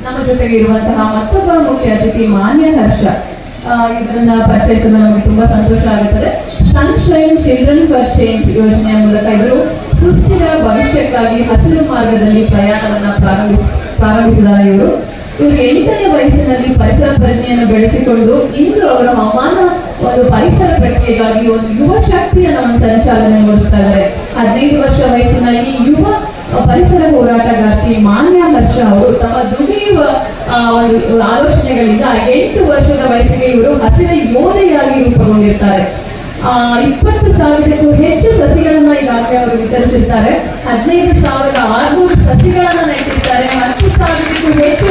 ನಮ್ಮ ಜೊತೆಗೆ ಇರುವಂತಹ ಮತ್ತೊಬ್ಬ ಮುಖ್ಯ ಅತಿಥಿ ಮಾನ್ಯ ಹರ್ಷ. ಇದನ್ನ ಪರಿಚಯಿಸಲು ನಮಗೆ ತುಂಬಾ ಸಂತೋಷ ಆಗುತ್ತದೆ. ಸನ್ಶೈನ್ ಚಿಲ್ಡ್ರನ್ ಫಾರ್ ಚೇಂಜ್ ಯೋಜನೆಯ ಮೂಲಕ ಇವರು ಸುಸ್ಥಿರ ಭವಿಷ್ಯಕ್ಕಾಗಿ ಹಸಿರು ಮಾರ್ಗದಲ್ಲಿ ಪ್ರಯಾಣವನ್ನ ಪ್ರಾರಂಭಿಸಿದ್ದಾರೆ. ಇವರು 8ನೇ ವಯಸ್ಸಿನಲ್ಲಿ ಪರಿಸರ ಪ್ರಜ್ಞೆಯನ್ನು ಬೆಳೆಸಿಕೊಂಡು ಇಂದು ಅವರ ಹವಾಮಾನ ಒಂದು ಪರಿಸರ ಪ್ರಜ್ಞೆಗಾಗಿ ಒಂದು ಯುವ ಶಕ್ತಿಯನ್ನು ಸಂಚಾಲನೆ ಮಾಡುತ್ತಾ ಇದ್ದಾರೆ. 15 ವರ್ಷ ವಯಸ್ಸಿನ ಈ ಯುವ ಪರಿಸರ ಹೋರಾಟಗಾರ್ತಿ ಮಾನ್ಯ ಹರ್ಷ ಅವರು ತಮ್ಮ ದುಡಿಯುವ ಒಂದು ಆಲೋಚನೆಗಳಿಂದ 8 ವರ್ಷದ ವಯಸ್ಸಿಗೆ ಇವರು ಹಸಿರ ಯೋಧೆಯಾಗಿ ರೂಪುಗೊಂಡಿರ್ತಾರೆ. 20,000ಕ್ಕೂ ಹೆಚ್ಚು ಸಸಿಗಳನ್ನ ಈಗಾಗಲೇ ಅವರು ವಿತರಿಸಿರ್ತಾರೆ. 15,600 ಸಸಿಗಳನ್ನ ನೆಟ್ಟಿರ್ತಾರೆ. 10,000ಕ್ಕೂ ಹೆಚ್ಚು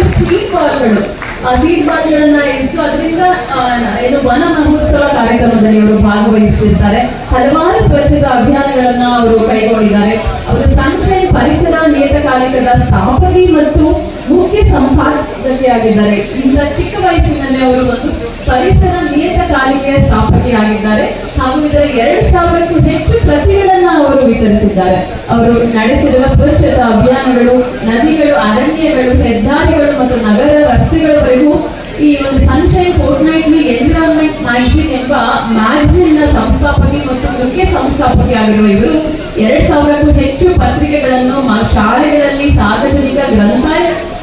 ಸೀಡ್ ಬಾಲ್ಗಳನ್ನ ಇರಿಸು ಅದರಿಂದ ಏನು ವನ ಮಹೋತ್ಸವ ಕಾರ್ಯಕ್ರಮದಲ್ಲಿ ಅವರು ಭಾಗವಹಿಸುತ್ತಿರ್ತಾರೆ. ಹಲವಾರು ಸ್ವಚ್ಛತಾ ಅಭಿಯಾನಗಳನ್ನ ಅವರು ಕೈಗೊಂಡಿದ್ದಾರೆ. ಅವರು ಸನ್ಶೈನ್ ಪರಿಸರ ನಿಯತಕಾಲಿಕದ ಸ್ಥಾಪಕಿ ಮತ್ತು ಮುಖ್ಯ ಸಂಪಾದಕಿಯಾಗಿದ್ದಾರೆ. ಇಂಥ ಚಿಕ್ಕ ವಯಸ್ಸಿನಲ್ಲಿ ಅವರು ಒಂದು ಪರಿಸರ ನಿಯತಕಾಲಿಕೆಯ ಸ್ಥಾಪಕಿಯಾಗಿದ್ದಾರೆ ಹಾಗೂ ಇದರ 2,000ಕ್ಕೂ ಹೆಚ್ಚು ಪ್ರತಿಗಳನ್ನ ಅವರು ವಿತರಿಸಿದ್ದಾರೆ. ಅವರು ನಡೆಸಿರುವ ಸ್ವಚ್ಛತಾ ಅಭಿಯಾನಗಳು ನದಿಗಳು, ಅರಣ್ಯಗಳು, ಹೆದ್ದಾರಿಗಳು ಮತ್ತು ನಗರ ರಸ್ತೆಗಳವರೆಗೂ ಈ ಒಂದು ಸನ್ಶೈನ್ ಫೋರ್ಟ್ನೈಟ್ಲಿ ಎನ್ವಿರಾನ್ಮೆಂಟ್ ಮ್ಯಾಗಝಿನ್ ಎಂಬ ಮ್ಯಾಗಝಿನ್ ನ ಸಂಸ್ಥಾಪಕಿ ಮತ್ತು ಮುಖ್ಯ ಸಂಸ್ಥಾಪಕಿ ಆಗಿರುವ ಇವರು 2,000ಕ್ಕೂ ಹೆಚ್ಚು ಪತ್ರಿಕೆಗಳನ್ನು ಶಾಲೆಗಳಲ್ಲಿ, ಸಾರ್ವಜನಿಕ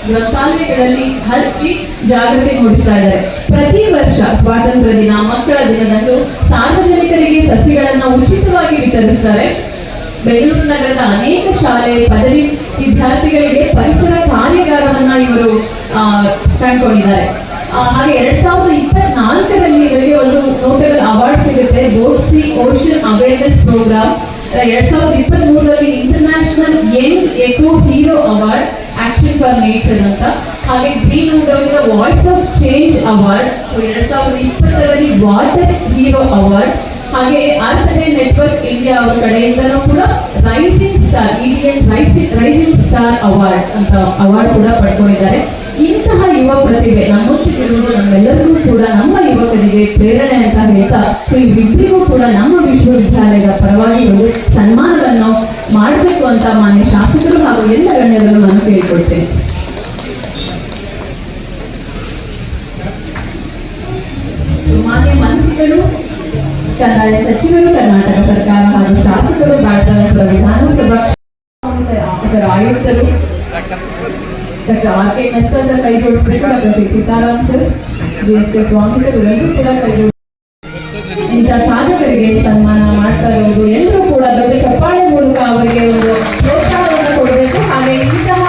ಗ್ರಂಥಾಲಯಗಳಲ್ಲಿ ಹಚ್ಚಿ ಜಾಗೃತಿ ಮೂಡಿಸ್ತಾ ಇದ್ದಾರೆ. ಪ್ರತಿ ವರ್ಷ ಸ್ವಾತಂತ್ರ್ಯ ದಿನ, ಮಕ್ಕಳ ದಿನದಂದು ಸಾರ್ವಜನಿಕರಿಗೆ ಸಸಿಗಳನ್ನ ಉಚಿತವಾಗಿ ವಿತರಿಸ್ತಾರೆ. ಬೆಂಗಳೂರು ನಗರದ ಅನೇಕ ಶಾಲೆ ಪದವಿ ವಿದ್ಯಾರ್ಥಿಗಳಿಗೆ ಪರಿಸರ ಕಾರ್ಯಾಗಾರವನ್ನ ಇವರು ಕಂಡುಕೊಂಡಿದ್ದಾರೆ. ಹಾಗೆ 2024ರಲ್ಲಿ ಇವರಿಗೆ ಒಂದು ನೋಟಬಲ್ ಅವಾರ್ಡ್ ಸಿಗುತ್ತೆ. ಬೋಟ್ಸಿ ಓಷನ್ ಅವೇರ್ನೆಸ್ ಪ್ರೋಗ್ರಾಮ್. 2023ರಲ್ಲಿ international young eco hero award action for nature ಅಂತ. ಹಾಗೆ green wood voice of change award. 2020ರಲ್ಲಿ ವಾಟರ್ ಹೀರೋ ಅವಾರ್ಡ್. ಹಾಗೆ ಆರ್ಥಡೇ ನೆಟ್ವರ್ಕ್ ಇಂಡಿಯಾ ಅವರ ಕಡೆಯಿಂದನೂ ಕೂಡ rising star rising star award ಅಂತ ಅವಾರ್ಡ್ ಕೂಡ ಪಡ್ಕೊಂಡಿದ್ದಾರೆ. ಇಂತಹ ಯುವ ಪ್ರತಿಭೆ ನಮ್ಮೊಟ್ಟಿಗಿರುವುದು ನಮ್ಮೆಲ್ಲರಿಗೂ ಕೂಡ ನಮ್ಮ ಯುವಕರಿಗೆ ಪ್ರೇರಣೆ ಅಂತ ಹೇಳ್ತಾ ಇವರಿಬ್ಬರಿಗೂ ಕೂಡ ನಮ್ಮ ವಿಶ್ವವಿದ್ಯಾಲಯದ ಪರವಾಗಿ ಒಂದು ಸನ್ಮಾನವನ್ನು ಮಾಡಬೇಕು ಅಂತ ಮಾನ್ಯ ಶಾಸಕರು ಹಾಗೂ ಎಲ್ಲ ಗಣ್ಯರನ್ನು ನಾನು ಕೇಳಿಕೊಳ್ತೇನೆ. ಮಾನ್ಯ ಮಂತ್ರಿಗಳು, ಕಂದಾಯ ಸಚಿವರು, ಕರ್ನಾಟಕ ಸರ್ಕಾರ ಹಾಗೂ ಶಾಸಕರು, ಭಾರತದ ವಿಧಾನಸಭಾ ಆಯುಕ್ತರು, ಡಾಕ್ಟರ್ ಆರ್.ಕೆ. ನಸ್ಕರ್ ಕೈ ಜೋಡಿಸಬೇಕು. Doctor C. Sitaram sir, G S K. Swamy sir ಎಲ್ಲರೂ ಕೂಡ ಕೈ ಇಂಥ ಸಾಧಕರಿಗೆ ಸನ್ಮಾನ ಮಾಡ್ತಾ ಇರೋದು ಎಲ್ಲರೂ ಕೂಡ ದೊಡ್ಡ ಚಪ್ಪಾಳೆ ಮೂಲಕ ಅವರಿಗೆ ಒಂದು ಪ್ರೋತ್ಸಾಹವನ್ನು ಕೊಡಬೇಕು. ಹಾಗೆ ಇಂತಹ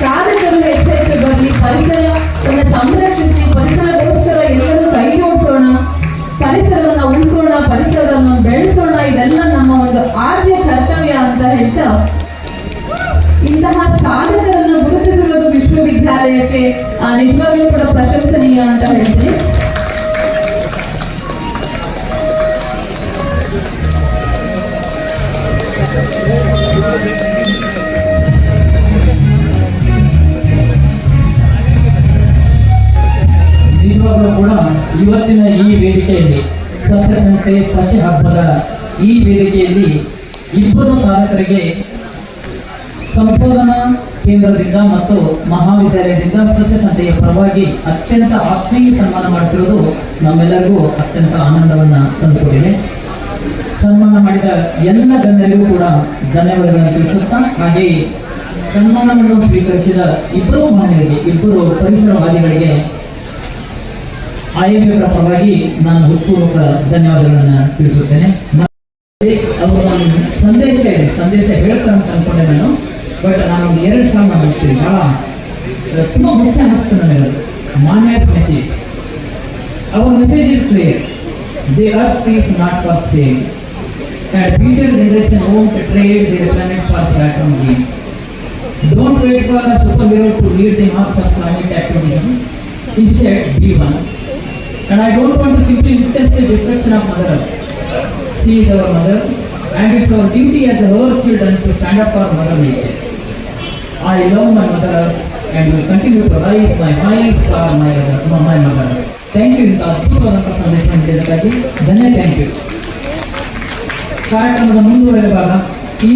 ಸಾಧಕರು ಹೆಚ್ಚೆಚ್ಚು ಬರಲಿ, ಪರಿಸರವನ್ನು ಸಂರಕ್ಷಿಸಿ, ಪರಿಸರಗೋಸ್ಕರ ಎಲ್ಲರೂ ಕೈ ಜೋಡಿಸೋಣ, ಪರಿಸರವನ್ನು ಉಳಿಸೋಣ, ಪರಿಸರವನ್ನು ಬೆಳೆಸೋಣ. ಇದೆಲ್ಲ ನಮ್ಮ ಒಂದು ಆದ್ಯ ಕರ್ತವ್ಯ ಅಂತ ಹೇಳ್ತಾ ಇಂತಹ ಸಾಧಕರನ್ನು ಗುರುತಿಸಿರುವುದು ವಿಶ್ವವಿದ್ಯಾಲಯಕ್ಕೆ ನಿಜವಾಗ್ಲೂ ಕೂಡ ಪ್ರಶಂಸನೀಯ ಅಂತ ಹೇಳ್ತೀನಿ. ನಿಜವಾಗ್ಲೂ ಕೂಡ ಇವತ್ತಿನ ಈ ವೇದಿಕೆಯಲ್ಲಿ ಸಸ್ಯ ಸಂತೆ ಸಸ್ಯ ಹಬ್ಬದ ಈ ವೇದಿಕೆಯಲ್ಲಿ ಇಬ್ಬರು ಸಾಧಕರಿಗೆ ಸಂಶೋಧನಾ ಕೇಂದ್ರದಿಂದ ಮತ್ತು ಮಹಾವಿದ್ಯಾಲಯದಿಂದ ಸಸ್ಯ ಸಂತೆಯ ಪರವಾಗಿ ಅತ್ಯಂತ ಆತ್ಮೀಯ ಸನ್ಮಾನ ಮಾಡುತ್ತಿರುವುದು ನಮ್ಮೆಲ್ಲರಿಗೂ ಅತ್ಯಂತ ಆನಂದವನ್ನು ತಂದುಕೊಟ್ಟಿದೆ. ಸನ್ಮಾನ ಮಾಡಿದ ಎಲ್ಲ ಗಣ್ಯರಿಗೂ ಕೂಡ ಧನ್ಯವಾದಗಳನ್ನು ತಿಳಿಸುತ್ತಾ, ಹಾಗೆಯೇ ಸನ್ಮಾನವನ್ನು ಸ್ವೀಕರಿಸಿದ ಇಬ್ಬರು ಮಹಿಳೆಯರಿಗೆ, ಇಬ್ಬರು ಪರಿಸರವಾದಿಗಳಿಗೆ IFF ಪರವಾಗಿ ನಾನು ಹೃತ್ಪೂರ್ವಕ ಧನ್ಯವಾದಗಳನ್ನು ತಿಳಿಸುತ್ತೇನೆ. ಅವರು ಸಂದೇಶ ಹೇಳ್ತಾರೆ ಅಂತ ಅನ್ಕೊಂಡೆ ನಾನು. ಬಟ್ ನಾನೊಂದು 2 ಸಾಲ ಮಾಡ್ತೀನಿ. ಬಹಳ ತುಂಬ ಮುಖ್ಯ ಅನಿಸ್ತು ನನಗೆ. ಮಾನ್ಯಸ್ message, our message is clear. The earth is not for sale and future generation won't trade their planet for Saturn gains. Don't wait for a superhero to lead the march of climate activism. Instead, be one. And I don't want to simply witness the destruction of Mother Earth. She is our mother, and it's our duty as her children to stand up for Mother Nature. I love my Mother Earth and will continue to raise my voice for my mother. Thank you ಇಂಥ ಅದ್ಭುತವಾದಂಥ ಸಂದೇಶ ನೀಡಿದ್ದಕ್ಕಾಗಿ ಧನ್ಯ. Thank you. ಕಾರ್ಯಕ್ರಮದ ಮುಂದುವರೆದ ಭಾಗ ಈ